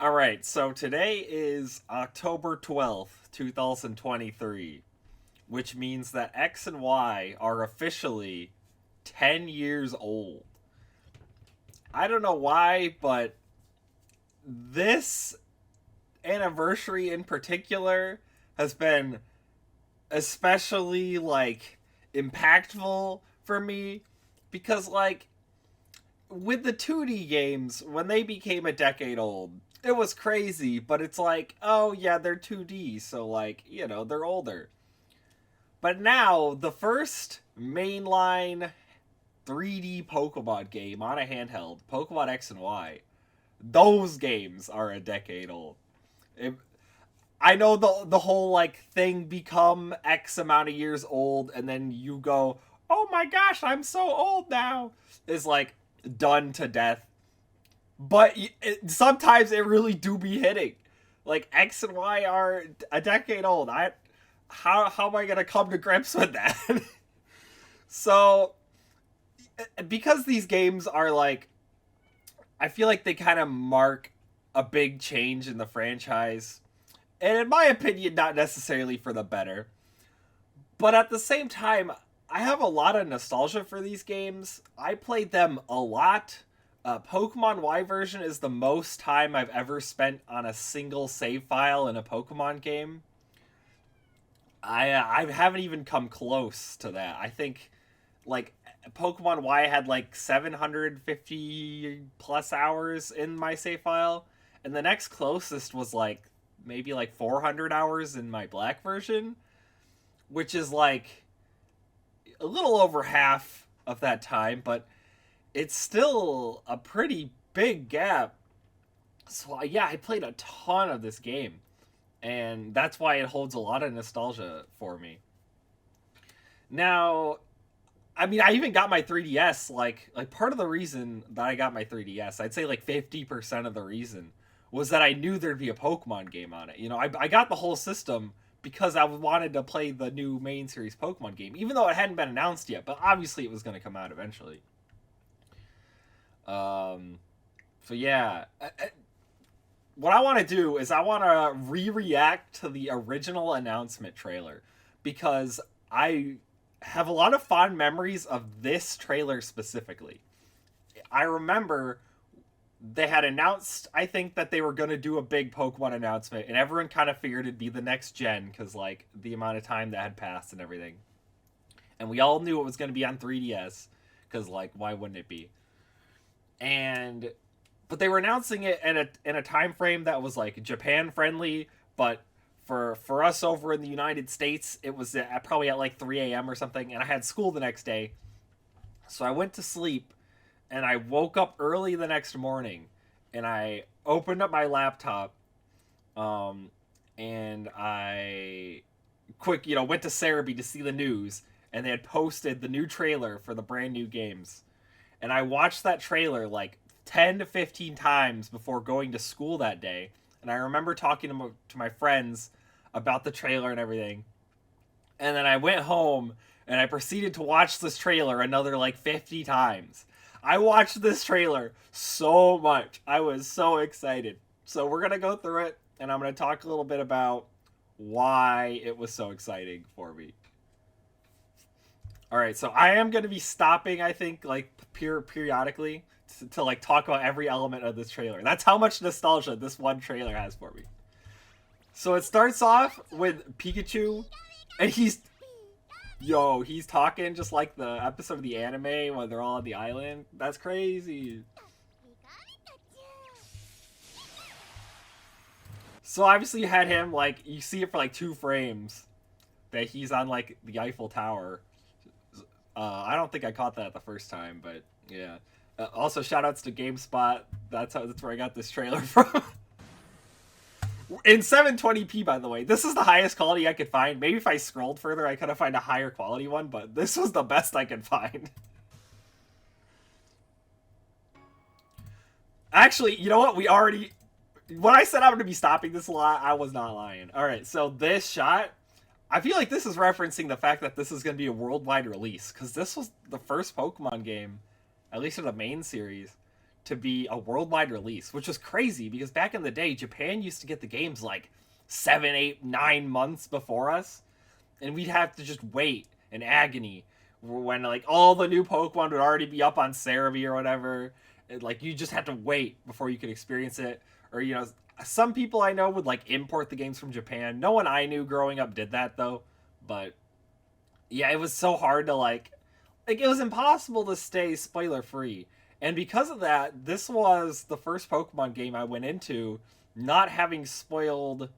Alright, so today is October 12th, 2023, which means that X and Y are officially 10 years old. I don't know why, but this anniversary in particular has been especially, impactful for me because, with the 2D games, when they became a decade old, it was crazy, but it's like, oh yeah, they're 2D, so they're older. But now, the first mainline 3D Pokemon game on a handheld, Pokemon X and Y, those games are a decade old. It, I know the whole thing become X amount of years old, and then you go, oh my gosh, I'm so old now, is done to death. But sometimes it really do be hitting. Like X and Y are a decade old. How am I gonna come to grips with that? So because these games are I feel like they kind of mark a big change in the franchise, and in my opinion, not necessarily for the better. But at the same time, I have a lot of nostalgia for these games. I played them a lot. Pokemon Y version is the most time I've ever spent on a single save file in a Pokemon game. I haven't even come close to that. I think like Pokemon Y had 750 plus hours in my save file, and the next closest was maybe 400 hours in my black version, which is a little over half of that time, but it's still a pretty big gap. So yeah, I played a ton of this game, and that's why it holds a lot of nostalgia for me. Now, I mean, I even got my 3DS. Part of the reason that I got my 3DS, I'd say 50% of the reason was that I knew there'd be a Pokemon game on it. I got the whole system because I wanted to play the new main series Pokemon game, even though it hadn't been announced yet. But obviously, it was going to come out eventually. So yeah, what I want to do is I want to re-react to the original announcement trailer because I have a lot of fond memories of this trailer specifically. I remember they had announced, I think, that they were going to do a big Pokemon announcement, and everyone kind of figured it'd be the next gen because the amount of time that had passed and everything. And we all knew it was going to be on 3DS because why wouldn't it be? And but they were announcing it in a time frame that was Japan friendly, but for us over in the United States, it was probably at 3 a.m. or something, and I had school the next day. So I went to sleep, and I woke up early the next morning, and I opened up my laptop, and I went to Cerebi to see the news, and they had posted the new trailer for the brand new games. And I watched that trailer 10 to 15 times before going to school that day. And I remember talking to my friends about the trailer and everything. And then I went home and I proceeded to watch this trailer another 50 times. I watched this trailer so much. I was so excited. So we're going to go through it, and I'm going to talk a little bit about why it was so exciting for me. All right, so I am going to be stopping, I think, periodically to talk about every element of this trailer. That's how much nostalgia this one trailer has for me. So it starts off with Pikachu, and he's talking just like the episode of the anime when they're all on the island. That's crazy. So obviously you had him, you see it for 2 frames that he's on the Eiffel Tower. I don't think I caught that the first time, but yeah. Also, shoutouts to GameSpot. That's where I got this trailer from. In 720p, by the way. This is the highest quality I could find. Maybe if I scrolled further, I could have found a higher quality one, but this was the best I could find. Actually, you know what? When I said I'm going to be stopping this a lot, I was not lying. Alright, so this shot, I feel like this is referencing the fact that this is going to be a worldwide release, because this was the first Pokemon game, at least in the main series, to be a worldwide release, which was crazy because back in the day, Japan used to get the games like 7, 8, 9 months before us, and we'd have to just wait in agony when like all the new Pokemon would already be up on Cerebi or whatever. And, like, you just had to wait before you could experience it. Or, you know, some people I know would like import the games from Japan. No one I knew growing up did that though. But yeah, it was so hard to like it was impossible to stay spoiler free. And because of that, this was the first Pokemon game I went into not having spoiled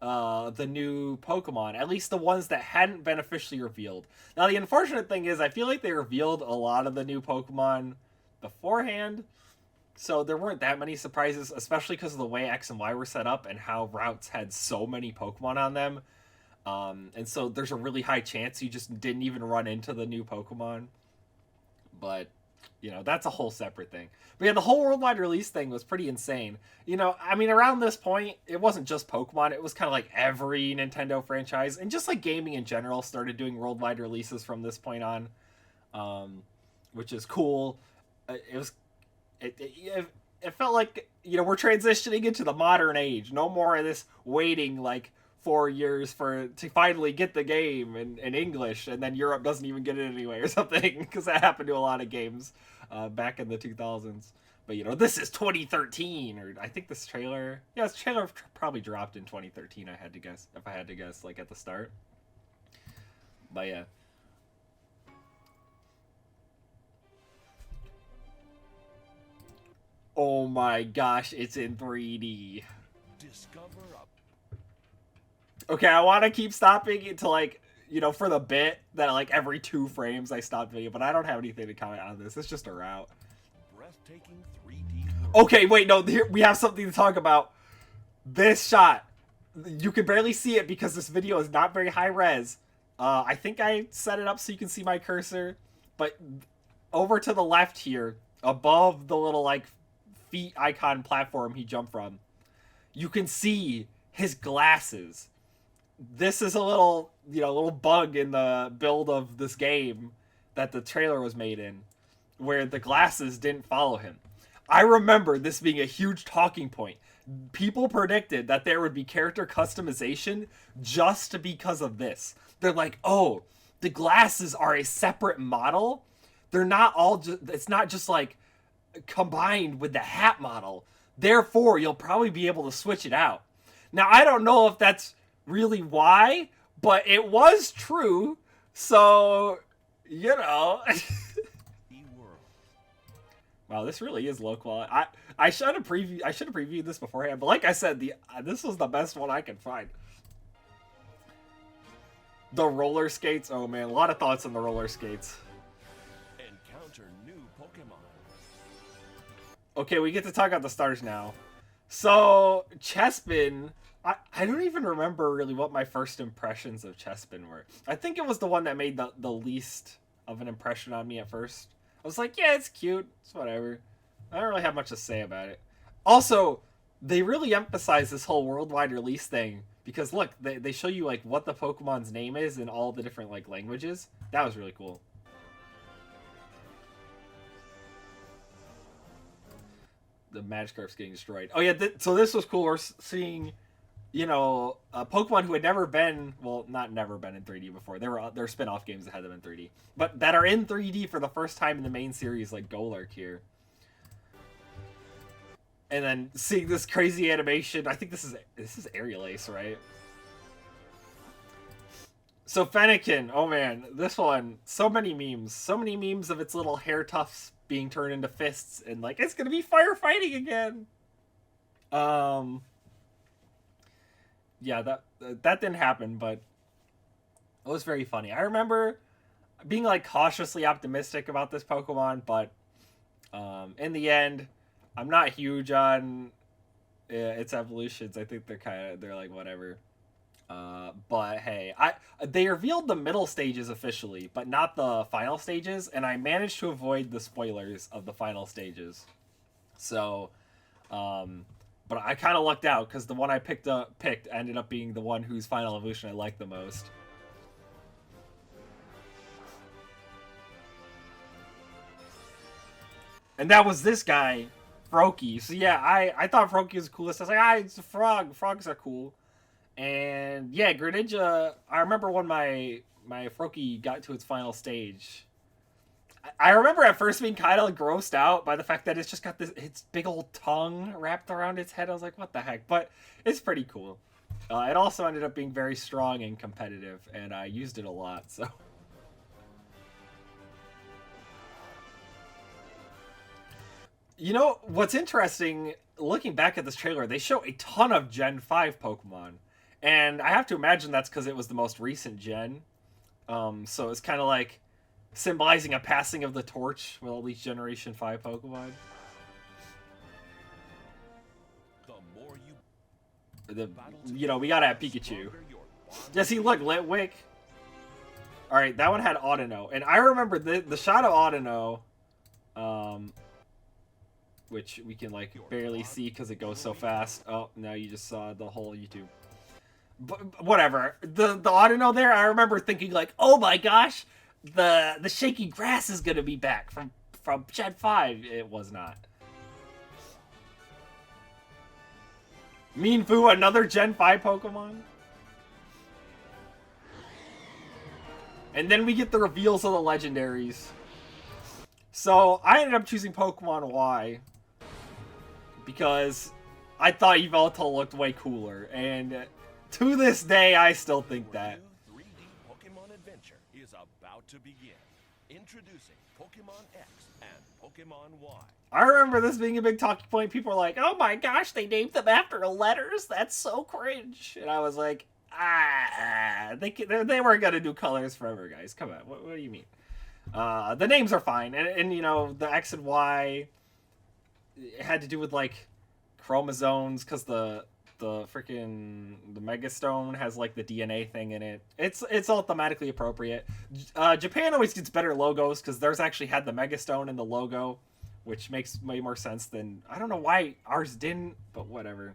the new Pokemon, at least the ones that hadn't been officially revealed. Now, the unfortunate thing is, I feel like they revealed a lot of the new Pokemon beforehand, so there weren't that many surprises, especially because of the way X and Y were set up and how routes had so many Pokemon on them. And so there's a really high chance you just didn't even run into the new Pokemon. But, you know, that's a whole separate thing. But yeah, the whole worldwide release thing was pretty insane. You know, I mean, around this point, it wasn't just Pokemon. It was kind of like every Nintendo franchise. And just like gaming in general started doing worldwide releases from this point on. Which is cool. It felt like, you know, we're transitioning into the modern age. No more of this waiting like 4 years to finally get the game in English, and then Europe doesn't even get it anyway or something, because that happened to a lot of games back in the 2000s. But, you know, this is 2013, or I think this trailer probably dropped in 2013, if I had to guess, like at the start. But yeah. Oh my gosh, it's in 3D. Okay, I want to keep stopping it to, like, you know, for the bit that like every 2 frames I stop video, but I don't have anything to comment on this. It's just a route. Breathtaking 3D. Okay, wait, no, here we have something to talk about. This shot, you can barely see it because this video is not very high res. I think I set it up so you can see my cursor, but over to the left here, above the little like feet icon platform he jumped from, you can see his glasses. This is a little, you know, little bug in the build of this game that the trailer was made in, where the glasses didn't follow him. I remember this being a huge talking point. People predicted that there would be character customization just because of this. They're like, oh, the glasses are a separate model. They're not all just, it's not just like combined with the hat model. Therefore, you'll probably be able to switch it out. Now, I don't know if that's really why, but it was true. So, you know. Wow, this really is low quality. I should have previewed this beforehand, but like I said, this was the best one I could find. The roller skates. Oh man, a lot of thoughts on the roller skates. Encounter new Pokemon. Okay, we get to talk about the stars now. So, Chespin, I don't even remember really what my first impressions of Chespin were. I think it was the one that made the least of an impression on me at first. I was like, yeah, it's cute. It's whatever. I don't really have much to say about it. Also, they really emphasize this whole worldwide release thing. Because, look, they show you, like, what the Pokemon's name is in all the different, like, languages. That was really cool. The Magikarp's getting destroyed. Oh, yeah, so this was cool. We're seeing, you know, Pokemon who had never been, well, not never been in 3D before. There were spin-off games that had them in 3D. But that are in 3D for the first time in the main series, like Golurk here. And then seeing this crazy animation. I think this is Aerial Ace, right? So Fennekin, oh man, this one, so many memes. So many memes of its little hair tufts being turned into fists, and like, it's gonna be firefighting again. Yeah, that didn't happen, but it was very funny. I remember being like cautiously optimistic about this Pokemon, but in the end, I'm not huge on its evolutions. I think they're like whatever. But hey, they revealed the middle stages officially, but not the final stages, and I managed to avoid the spoilers of the final stages. So, but I kind of lucked out because the one I picked ended up being the one whose final evolution I liked the most. And that was this guy Froakie. So yeah, I thought Froakie was the coolest. I was like, ah, it's a frog. Frogs are cool. And yeah, Greninja. I remember when my Froakie got to its final stage. I remember at first being kind of grossed out by the fact that it's just got this its big old tongue wrapped around its head. I was like, what the heck? But it's pretty cool. It also ended up being very strong and competitive, and I used it a lot. So. You know, what's interesting, looking back at this trailer, they show a ton of Gen 5 Pokemon. And I have to imagine that's because it was the most recent gen. So it's kind of like symbolizing a passing of the torch with all these Generation 5 Pokemon. You know, we gotta have Pikachu. Yeah, see, look, Litwick. Alright, that one had Audino. And I remember the shot of Audino, which we can, like, barely see because it goes so fast. Oh, now you just saw the whole YouTube. But whatever. The Audino there, I remember thinking, like, oh my gosh, the shaky grass is gonna be back from Gen 5. It was not. Mienfoo, another Gen 5 Pokemon? And then we get the reveals of the legendaries. So, I ended up choosing Pokemon Y because I thought Yveltal looked way cooler, and to this day, I still think that. 3D Pokemon adventure is about to begin. Introducing Pokemon X and Pokemon Y. I remember this being a big talking point. People were like, oh my gosh, they named them after letters? That's so cringe. And I was like, they weren't going to do colors forever, guys. Come on, what do you mean? The names are fine. And, you know, the X and Y, it had to do with, like, chromosomes, because the freaking the Megastone has like the DNA thing in it. It's all thematically appropriate. Japan always gets better logos because theirs actually had the Megastone in the logo, which makes way more sense than, I don't know why ours didn't, but whatever.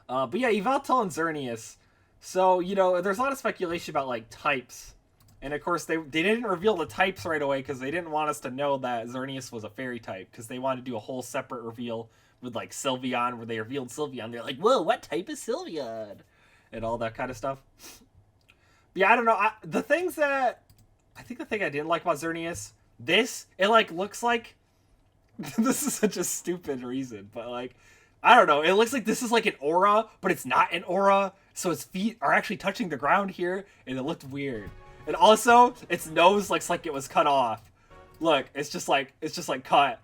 But yeah, Yveltal and Xerneas. So, you know, there's a lot of speculation about like types. And of course they didn't reveal the types right away because they didn't want us to know that Xerneas was a fairy type, because they wanted to do a whole separate reveal with like Sylveon, where they revealed Sylveon. They're like, whoa, what type is Sylveon? And all that kind of stuff. But yeah, I don't know. The thing I didn't like about Xerneas, it like looks like, this is such a stupid reason, but like, I don't know. It looks like this is like an aura, but it's not an aura. So its feet are actually touching the ground here, and it looked weird. And also, its nose looks like it was cut off. Look, it's just like cut.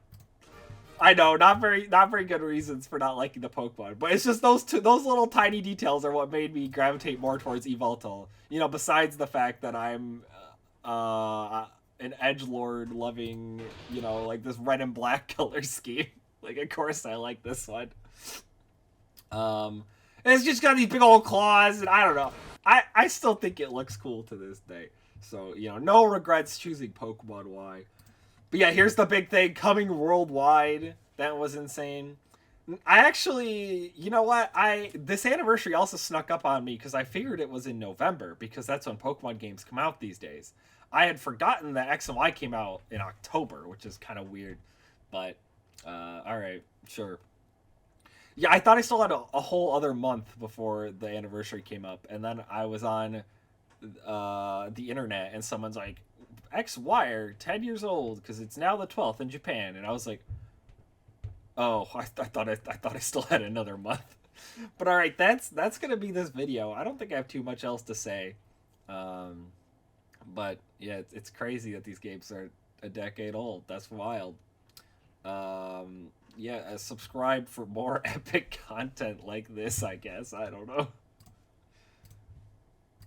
I know, not very good reasons for not liking the Pokemon, but it's just those little tiny details are what made me gravitate more towards Yveltal. You know, besides the fact that I'm an edgelord loving, you know, like this red and black color scheme. Like, of course I like this one. And it's just got these big old claws, and I don't know. I still think it looks cool to this day. So, you know, no regrets choosing Pokemon Y. But yeah, here's the big thing, coming worldwide. That was insane. I actually, you know what? This anniversary also snuck up on me because I figured it was in November, because that's when Pokemon games come out these days. I had forgotten that X and Y came out in October, which is kind of weird. But, alright, sure. Yeah, I thought I still had a whole other month before the anniversary came up, and then I was on the internet, and someone's like, XY are 10 years old because it's now the 12th in Japan, and I was like, oh, I thought I still had another month. But all right, that's gonna be this video. I don't think I have too much else to say, but yeah, it's crazy that these games are a decade old. That's wild. Yeah, subscribe for more epic content like this, I guess. I don't know.